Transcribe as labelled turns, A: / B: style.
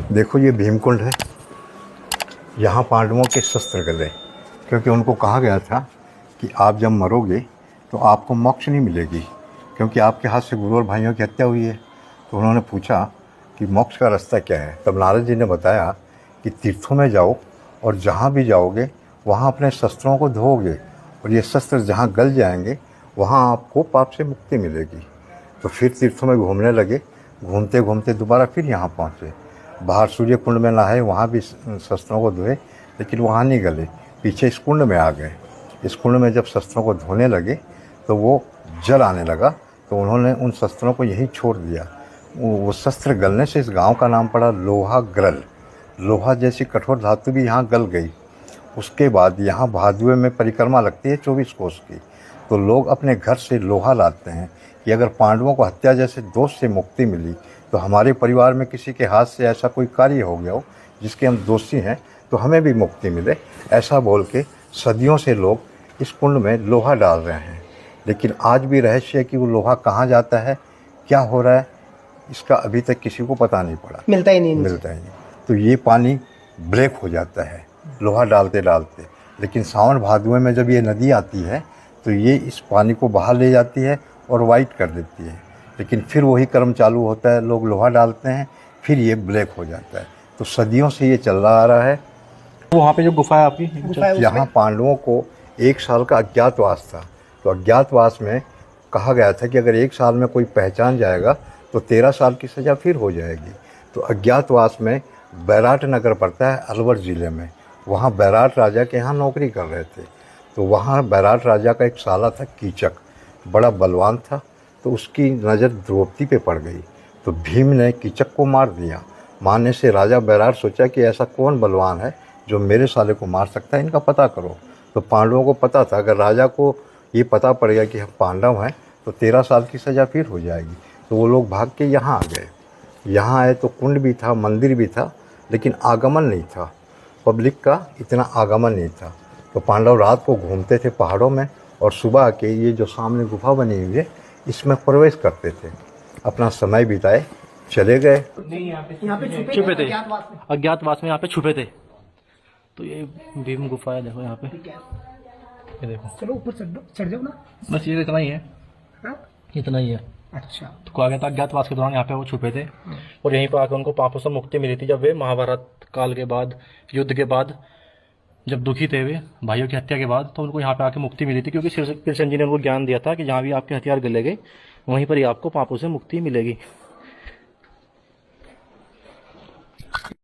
A: देखो ये भीमकुंड है, यहाँ पांडवों के शस्त्र गले, क्योंकि उनको कहा गया था कि आप जब मरोगे तो आपको मोक्ष नहीं मिलेगी, क्योंकि आपके हाथ से गुरु और भाइयों की हत्या हुई है। तो उन्होंने पूछा कि मोक्ष का रास्ता क्या है। तब नारद जी ने बताया कि तीर्थों में जाओ और जहाँ भी जाओगे वहाँ अपने शस्त्रों को धोओगे और ये शस्त्र जहाँ गल जाएंगे वहाँ आपको पाप से मुक्ति मिलेगी। तो फिर तीर्थों में घूमने लगे, घूमते घूमते दोबारा फिर यहाँ पहुँचे। बाहर सूर्य कुंड में नहाए, वहाँ भी शस्त्रों को धोए, लेकिन वहाँ नहीं गले, पीछे इस कुंड में आ गए। इस कुंड में जब शस्त्रों को धोने लगे तो वो जल आने लगा, तो उन्होंने उन शस्त्रों को यहीं छोड़ दिया। वो शस्त्र गलने से इस गांव का नाम पड़ा लोहा ग्रल। लोहा जैसी कठोर धातु भी यहाँ गल गई। उसके बाद यहाँ भादुए में परिक्रमा लगती है 24 कोस की, तो लोग अपने घर से लोहा लाते हैं कि अगर पांडवों को हत्या जैसे दोष से मुक्ति मिली तो हमारे परिवार में किसी के हाथ से ऐसा कोई कार्य हो गया हो जिसके हम दोषी हैं, तो हमें भी मुक्ति मिले। ऐसा बोल के सदियों से लोग इस कुंड में लोहा डाल रहे हैं। लेकिन आज भी रहस्य है कि वो लोहा कहाँ जाता है, क्या हो रहा है, इसका अभी तक किसी को पता नहीं पड़ा,
B: मिलता ही नहीं।
A: तो ये पानी ब्लैक हो जाता है लोहा डालते डालते। लेकिन सावन भादुए में जब ये नदी आती है तो ये इस पानी को बाहर ले जाती है और वाइट कर देती है। लेकिन फिर वही कर्म चालू होता है, लोग लोहा डालते हैं, फिर ये ब्लैक हो जाता है। तो सदियों से ये चल रहा आ रहा है।
C: वहाँ पे जो गुफा है आपकी,
A: यहाँ पांडवों को 1 साल का अज्ञातवास था। तो अज्ञातवास में कहा गया था कि अगर 1 साल में कोई पहचान जाएगा तो 13 साल की सज़ा फिर हो जाएगी। तो अज्ञातवास में बैराट नगर पड़ता है अलवर ज़िले में, वहाँ बैराट राजा के यहाँ नौकरी कर रहे थे। तो वहाँ बैराट राजा का एक साला था कीचक, बड़ा बलवान था। तो उसकी नज़र द्रौपदी पे पड़ गई, तो भीम ने कीचक को मार दिया। मारने से राजा बैराट सोचा कि ऐसा कौन बलवान है जो मेरे साले को मार सकता है, इनका पता करो। तो पांडवों को पता था अगर राजा को ये पता पड़ गया कि हम पांडव हैं तो 13 साल की सज़ा फिर हो जाएगी। तो वो लोग भाग के यहाँ आ गए। यहाँ आए तो कुंड भी था, मंदिर भी था, लेकिन आगमन नहीं था, पब्लिक का इतना आगमन नहीं था। तो पांडव रात को घूमते थे पहाड़ों में और सुबह आके ये जो सामने गुफा बनी हुई है इसमें प्रवेश करते थे, अपना समय बिताए, चले गए।
B: यहाँ पे
C: छुपे थे अज्ञातवास में, यहाँ पे छुपे थे। तो ये भीम गुफा है, देखो यहाँ पे, ये देखो।
B: चलो ऊपर चढ़ जाओ ना।
C: बस ये इतना ही है, इतना ही है।
B: अच्छा,
C: तो कहा गया था अज्ञातवास के दौरान यहाँ पे वो छुपे थे और यहीं पर आकर उनको पापों से मुक्ति मिली थी। जब वे महाभारत काल के बाद, युद्ध के बाद जब दुखी थे वे भाइयों की हत्या के बाद, तो उनको यहाँ पे आके मुक्ति मिली थी, क्योंकि कृष्ण जी ने उनको ज्ञान दिया था कि जहाँ भी आपके हथियार गले गए वहीं पर ही आपको पापों से मुक्ति मिलेगी।